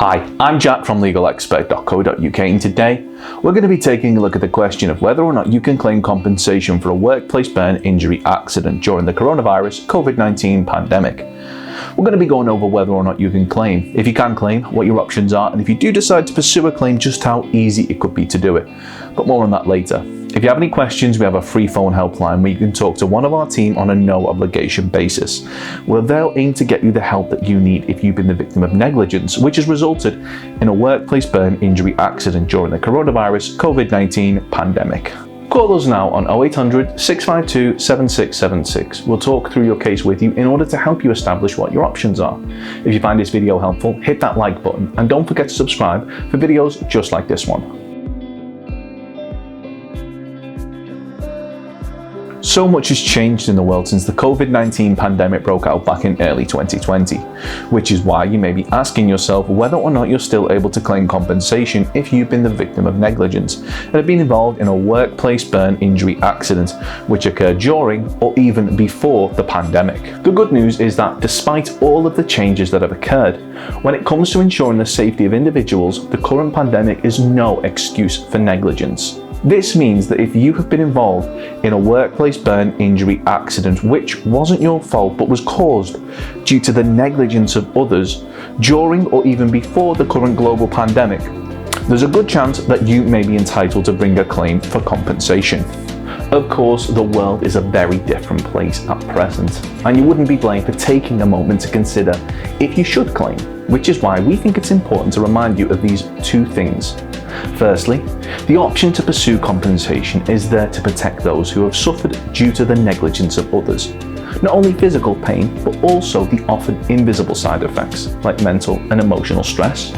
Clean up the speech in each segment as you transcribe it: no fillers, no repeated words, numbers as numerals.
Hi, I'm Jack from legalexpert.co.uk, and today we're going to be taking a look at the question of whether or not you can claim compensation for a workplace burn injury accident during the coronavirus COVID-19 pandemic. We're going to be going over whether or not you can claim, if you can claim, what your options are, and if you do decide to pursue a claim, just how easy it could be to do it. But more on that later. If you have any questions, we have a free phone helpline where you can talk to one of our team on a no obligation basis, where they'll aim to get you the help that you need if you've been the victim of negligence, which has resulted in a workplace burn injury accident during the coronavirus COVID-19 pandemic. Call us now on 0800 652 7676. We'll talk through your case with you in order to help you establish what your options are. If you find this video helpful, hit that like button and don't forget to subscribe for videos just like this one. So much has changed in the world since the COVID-19 pandemic broke out back in early 2020, which is why you may be asking yourself whether or not you're still able to claim compensation if you've been the victim of negligence and have been involved in a workplace burn injury accident which occurred during or even before the pandemic. The good news is that despite all of the changes that have occurred, when it comes to ensuring the safety of individuals, the current pandemic is no excuse for negligence. This means that if you have been involved in a workplace burn injury accident which wasn't your fault but was caused due to the negligence of others during or even before the current global pandemic, there's a good chance that you may be entitled to bring a claim for compensation. Of course, the world is a very different place at present, and you wouldn't be blamed for taking a moment to consider if you should claim, which is why we think it's important to remind you of these two things. Firstly, the option to pursue compensation is there to protect those who have suffered due to the negligence of others. Not only physical pain, but also the often invisible side effects like mental and emotional stress,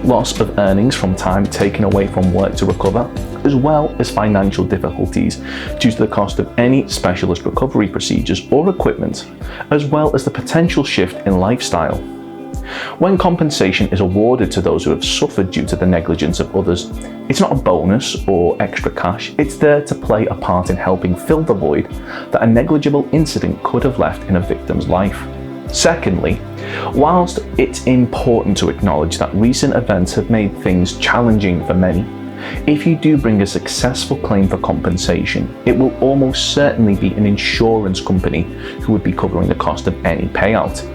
loss of earnings from time taken away from work to recover, as well as financial difficulties due to the cost of any specialist recovery procedures or equipment, as well as the potential shift in lifestyle. When compensation is awarded to those who have suffered due to the negligence of others, it's not a bonus or extra cash, it's there to play a part in helping fill the void that a negligible incident could have left in a victim's life. Secondly, whilst it's important to acknowledge that recent events have made things challenging for many, if you do bring a successful claim for compensation, it will almost certainly be an insurance company who would be covering the cost of any payout.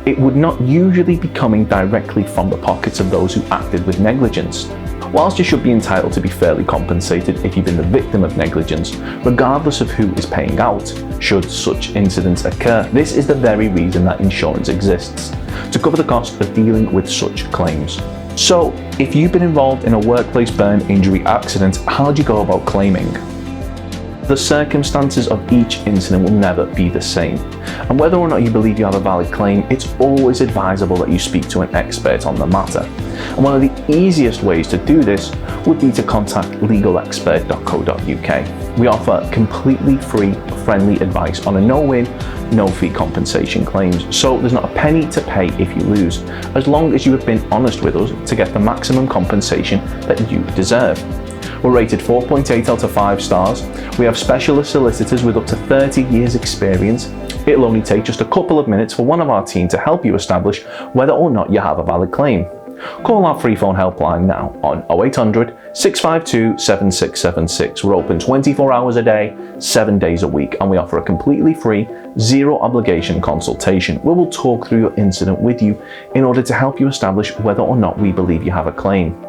It would not usually be coming directly from the pockets of those who acted with negligence. Whilst you should be entitled to be fairly compensated if you've been the victim of negligence, regardless of who is paying out, should such incidents occur, this is the very reason that insurance exists, to cover the cost of dealing with such claims. So, if you've been involved in a workplace burn injury accident, how do you go about claiming? The circumstances of each incident will never be the same, and whether or not you believe you have a valid claim, it's always advisable that you speak to an expert on the matter. And one of the easiest ways to do this would be to contact legalexpert.co.uk. We offer completely free, friendly advice on a no-win, no-fee compensation claims, so there's not a penny to pay if you lose, as long as you have been honest with us to get the maximum compensation that you deserve. We're rated 4.8 out of 5 stars. We have specialist solicitors with up to 30 years experience. It'll only take just a couple of minutes for one of our team to help you establish whether or not you have a valid claim. Call our free phone helpline now on 0800 652 7676. We're open 24 hours a day, 7 days a week, and we offer a completely free, zero obligation consultation where we'll talk through your incident with you in order to help you establish whether or not we believe you have a claim.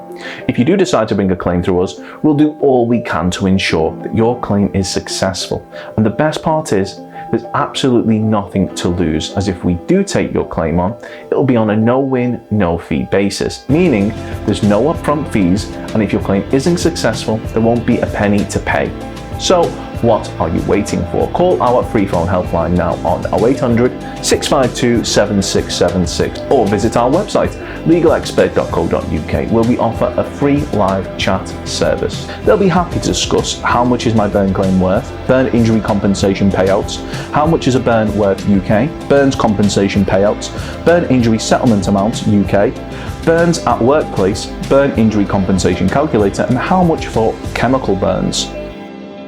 If you do decide to bring a claim through us, we'll do all we can to ensure that your claim is successful. And the best part is, there's absolutely nothing to lose, as if we do take your claim on, it'll be on a no-win, no-fee basis, meaning there's no upfront fees, and if your claim isn't successful, there won't be a penny to pay. So, what are you waiting for? Call our free phone helpline now on 0800 652 7676 or visit our website legalexpert.co.uk where we offer a free live chat service. They'll be happy to discuss how much is my burn claim worth, burn injury compensation payouts, how much is a burn worth UK, burns compensation payouts, burn injury settlement amounts UK, burns at workplace, burn injury compensation calculator, and how much for chemical burns.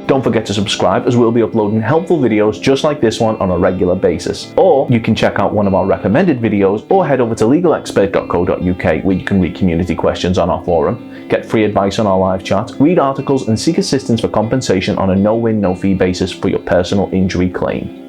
Don't forget to subscribe, as we'll be uploading helpful videos just like this one on a regular basis. Or you can check out one of our recommended videos, or head over to legalexpert.co.uk where you can read community questions on our forum, get free advice on our live chat, read articles and seek assistance for compensation on a no-win, no-fee basis for your personal injury claim.